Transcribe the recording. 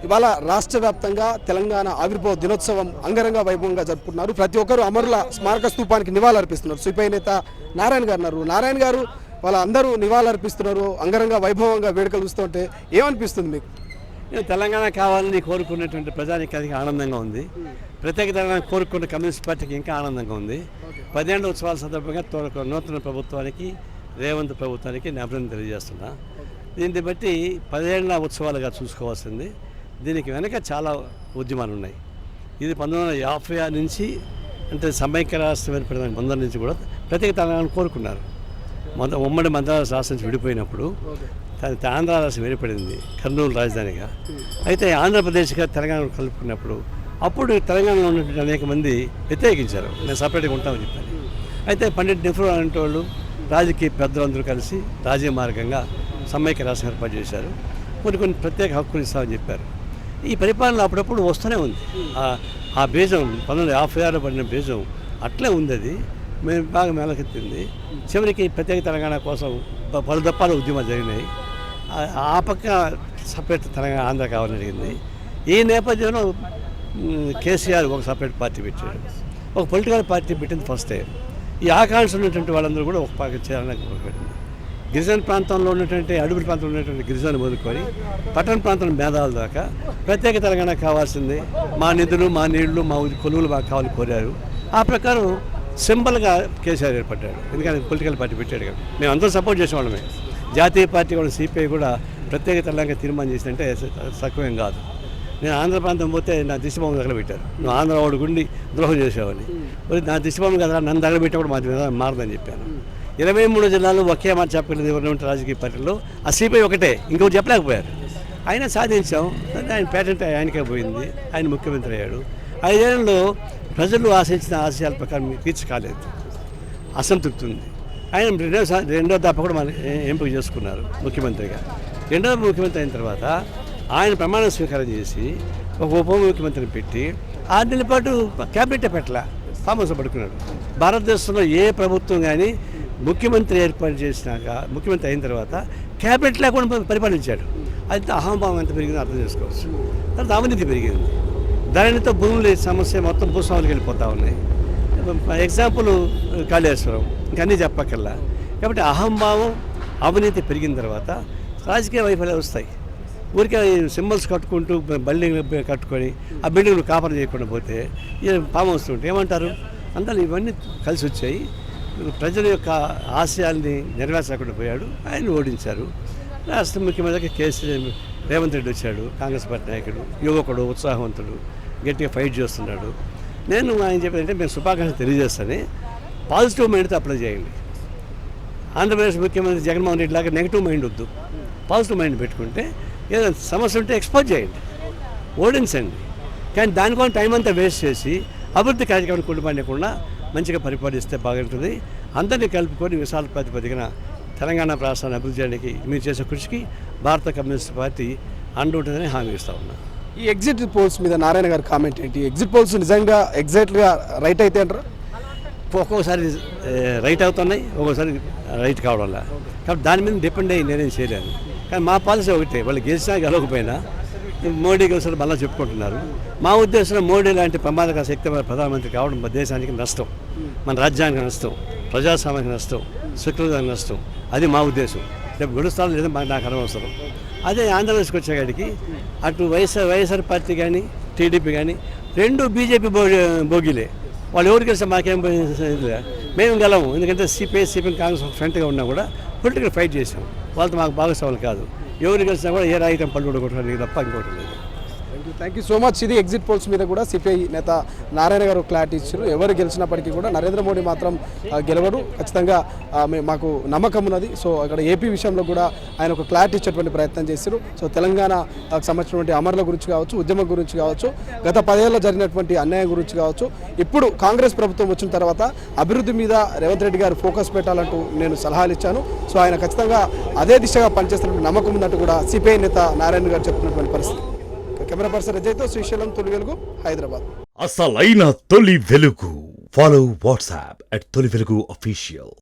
ఇవాళ రాష్ట్ర వ్యాప్తంగా తెలంగాణ ఆవిర్భావ దినోత్సవం అంగరంగ వైభవంగా జరుపుకుంటున్నారు. ప్రతి ఒక్కరు అమరుల స్మారక స్తూపానికి నివాళులర్పిస్తున్నారు. సిపిఐ నేత నారాయణ గారు ఉన్నారు. నారాయణ గారు, వాళ్ళ అందరూ నివాళులర్పిస్తున్నారు. అంగరంగ వైభవంగా వేడుకలు చూస్తుంటే ఏమనిపిస్తుంది మీకు? తెలంగాణ కావాలని కోరుకున్నటువంటి ప్రజానికి ఆనందంగా ఉంది. ప్రత్యేక తెలంగాణ కోరుకున్న కమ్యూనిస్ట్ పార్టీకి ఇంకా ఆనందంగా ఉంది. 10 ఏళ్ల ఉత్సవాల సందర్భంగా నూతన ప్రభుత్వానికి, రేవంత్ ప్రభుత్వానికి నేను అభినందన తెలియజేస్తున్నా. దీన్ని బట్టి 10 ఏళ్ల ఉత్సవాలుగా చూసుకోవాల్సింది. దీనికి వెనక చాలా ఉద్యమాలు ఉన్నాయి. ఇది 1956 నుంచి, అంటే సమైక్య రాష్ట్రం ఏర్పడిన ముందర నుంచి కూడా ప్రత్యేక తెలంగాణ కోరుకున్నారు. ఉమ్మడి మద్రాసు రాష్ట్రం నుంచి విడిపోయినప్పుడు ఆంధ్ర రాష్ట్రం ఏర్పడింది కర్నూలు రాజధానిగా. అయితే ఆంధ్రప్రదేశ్గా తెలంగాణ కలుపుకున్నప్పుడు అప్పుడు తెలంగాణలో ఉన్నటువంటి అనేక మంది వ్యతిరేకించారు. నేను సపరేట్గా ఉంటామని చెప్పాను. అయితే పండిట్ నెహ్రూ అలాంటి వాళ్ళు, రాజకీయ పెద్దలందరూ కలిసి రాజకీయ మార్గంగా సమైక్య రాష్ట్రం ఏర్పాటు చేశారు. కొన్ని ప్రత్యేక హక్కులు ఇస్తామని చెప్పారు. ఈ పరిపాలన అప్పుడప్పుడు వస్తూనే ఉంది. ఆ బీజం 1956 పడిన బీజం అట్లే ఉంది. అది మేము బాగా మేలకెత్తింది. చివరికి ప్రత్యేక తెలంగాణ కోసం పలు దప్పాల ఉద్యమాలు జరిగినాయి. ఆ పక్క సపరేట్ తెలంగాణ ఆంధ్ర కావాలని జరిగింది. ఈ నేపథ్యంలో కేసీఆర్ ఒక సపరేట్ పార్టీ పెట్టాడు. ఒక పొలిటికల్ పార్టీ పెట్టింది ఫస్ట్ టైం. ఈ ఆకాంక్ష ఉన్నటువంటి వాళ్ళందరూ కూడా ఒక పార్టీ చేయాలని కోరుకుంటుంది. గిరిజన ప్రాంతంలో ఉన్నటువంటి, అడవి ప్రాంతంలో ఉన్నటువంటి గిరిజనులు మొదలుకొని పట్టణ ప్రాంతం మేధావుల దాకా ప్రత్యేక తెలంగాణ కావాల్సింది. మా నిధులు, మా నీళ్లు, మా కొలువులు మాకు కావాలని కోరారు. ఆ ప్రకారం సింబల్గా కేసీఆర్ ఏర్పడ్డాడు. ఎందుకంటే పొలిటికల్ పార్టీ పెట్టాడు కదా. మేము అందరూ సపోర్ట్ చేసేవాళ్ళమే. జాతీయ పార్టీ కూడా సిపిఐ కూడా ప్రత్యేక తెలంగాణ తీర్మానం చేసిందంటే తక్కువేం కాదు. నేను ఆంధ్ర ప్రాంతం పోతే నా దిశబొమ్మ తగలబెట్టారు. నువ్వు ఆంధ్ర వాడు గుండి ద్రోహం చేసేవాడిని. నా దిశబొమ్మ కదా నన్ను తగలబెట్టేప్పుడు మారదని చెప్పాను. 23 జిల్లాలు ఒకే మాట చెప్పలేదు ఎవరినటువంటి రాజకీయ పార్టీల్లో. ఆ సిపిఐ ఒకటే, ఇంకొకటి చెప్పలేకపోయారు. అయినా సాధించాం. ఆయన పేటెంట్ ఆయనకే పోయింది. ఆయన ముఖ్యమంత్రి అయ్యాడు. 5 ఏళ్ళలో ప్రజలు ఆశించిన ఆశయాల ప్రకారం తీర్చకాలేదు. అసంతృప్తి ఉంది. ఆయన రెండో దఫా కూడా మన ఎంపిక చేసుకున్నారు ముఖ్యమంత్రిగా. రెండవ ముఖ్యమంత్రి అయిన తర్వాత ఆయన ప్రమాణ స్వీకారం చేసి ఒక ఉప ముఖ్యమంత్రిని పెట్టి 6 నెలల పాటు క్యాబినెట్ పెట్టలా, ఫామ్ హౌస్ పడుకున్నాడు. భారతదేశంలో ఏ ప్రభుత్వం కానీ ముఖ్యమంత్రి ఏర్పాటు చేసినాక, ముఖ్యమంత్రి అయిన తర్వాత క్యాబినెట్ లేకుండా పరిపాలించాడు. అది అహంభావం ఎంత పెరిగిందో అర్థం చేసుకోవచ్చు. తర్వాత అవినీతి పెరిగింది. దానితో భూముల సమస్య మొత్తం భూస్వాములకు వెళ్ళిపోతూ ఉన్నాయి. ఎగ్జాంపుల్ కాళేశ్వరం, ఇంకన్నీ చెప్పక్కర్లా. కాబట్టి అహంభావం, అవినీతి పెరిగిన తర్వాత రాజకీయ వైఫల్యాలు వస్తాయి. ఊరికే సింబల్స్ కట్టుకుంటూ బిల్డింగ్లు కట్టుకొని ఆ బిల్డింగ్లు కాపర్ చేయకుండా పోతే ఫామ్ హౌస్ ఉంటే ఏమంటారు? అందరూ ఇవన్నీ కలిసి వచ్చాయి. ప్రజల యొక్క ఆశయాల్ని నెరవేర్చకుండా పోయాడు. ఆయన ఓడించారు. రాష్ట్ర ముఖ్యమంత్రికి రేవంత్ రెడ్డి వచ్చాడు. కాంగ్రెస్ పార్టీ నాయకుడు, యువకుడు, ఉత్సాహవంతుడు, గట్టిగా ఫైట్ చేస్తున్నాడు. నేను ఆయన చెప్పేదంటే మేము శుభాకాంక్షలు తెలియజేస్తాను. పాజిటివ్ మైండ్తో అప్లై చేయండి. ఆంధ్రప్రదేశ్ ముఖ్యమంత్రి జగన్మోహన్ రెడ్డి లాగా నెగిటివ్ మైండ్ వద్దు. పాజిటివ్ మైండ్ పెట్టుకుంటే ఏదైనా సమస్య ఉంటే ఎక్స్పోజ్ చేయండి, ఓడించండి. కానీ దానికోసం టైం అంతా వేస్ట్ చేసి అభివృద్ధి కార్యక్రమాన్ని కొట్టుపడకుండా మంచిగా పరిపాలిస్తే బాగుంటుంది. అందరినీ కలుపుకొని విశాల ప్రాతిపదికన తెలంగాణ రాష్ట్రాన్ని అభివృద్ధి చేయడానికి మీరు చేసే కృషికి భారత కమ్యూనిస్ట్ పార్టీ అంటుంటుందని హామీ ఇస్తూ ఉన్నా. ఈ ఎగ్జిట్ పోల్స్ మీద నారాయణ గారి కామెంట్ ఏంటి? ఎగ్జిట్ పోల్స్ నిజంగా ఎగ్జాక్ట్గా రైట్ అయితే అంటారా? ఒక్కొక్కసారి రైట్ అవుతున్నాయి, ఒక్కోసారి రైట్ కావడంలా. కాబట్టి దాని మీద డిపెండ్ అయ్యి నేనేం చేయలేను. కానీ మా పాలసీ ఒకటే, వాళ్ళు గెలిచినా గెలవకపోయినా మోడీ గెలిచిన మళ్ళీ చెప్పుకుంటున్నారు. మా ఉద్దేశంలో మోడీ లాంటి ప్రమాదకర శక్తి ప్రధానమంత్రి కావడం మన దేశానికి నష్టం, మన రాజ్యానికి నష్టం, ప్రజాస్వామ్యానికి నష్టం, సెక్యులర్కి నష్టం. అది మా ఉద్దేశం. రేపు గెలుస్తాను లేదా నాకు అనవసరం. అదే ఆంధ్రప్రదేశ్కి వచ్చేకాడికి అటు వైఎస్ఆర్ పార్టీ కానీ టీడీపీ కానీ రెండు బీజేపీ బోగిలే. వాళ్ళు ఎవరు గెలిస్తే మాకేం మేము గెలము. ఎందుకంటే సిపిఐ కాంగ్రెస్ ఫ్రంట్గా ఉన్నా కూడా పొలిటికల్ ఫైట్ చేసాం. వాళ్ళతో మాకు భాగస్వాములు కాదు. ఎవరు గెలిచినా కూడా ఏ రాయితం పళ్ళు కొట్టుకోవడానికి తప్ప ఇంకోటి లేదు. Thank you so much. ఇది ఎగ్జిట్ పోల్స్ మీద కూడా సిపిఐ నేత నారాయణ గారు క్లారిటీ ఇచ్చారు. ఎవరు గెలిచినప్పటికీ కూడా నరేంద్ర మోడీ మాత్రం గెలవడు, ఖచ్చితంగా మాకు నమ్మకం ఉన్నది. సో అక్కడ ఏపీ విషయంలో కూడా ఆయన ఒక క్లారిటీ ఇచ్చేటువంటి ప్రయత్నం చేశారు. సో తెలంగాణకు సంబంధించినటువంటి అమరుల గురించి కావచ్చు, ఉద్యమం గురించి కావచ్చు, గత 10 ఏళ్ళలో జరిగినటువంటి అన్యాయం గురించి కావచ్చు, ఇప్పుడు కాంగ్రెస్ ప్రభుత్వం వచ్చిన తర్వాత అభివృద్ధి మీద రేవంత్ రెడ్డి గారు ఫోకస్ పెట్టాలంటూ నేను సలహాలు ఇచ్చాను. సో ఆయన ఖచ్చితంగా అదే దిశగా పనిచేస్తున్నటువంటి నమ్మకం ఉందంటూ కూడా సిపిఐ నేత నారాయణ గారు చెప్తున్నటువంటి పరిస్థితి. కెమెరా పర్సన్ అజయ్తో శ్రీశైలం, తొలి వెలుగు, హైదరాబాద్. అసలైన తొలి వెలుగు. ఫాలో వాట్సాప్ @తొలి వెలుగు అఫీషియల్.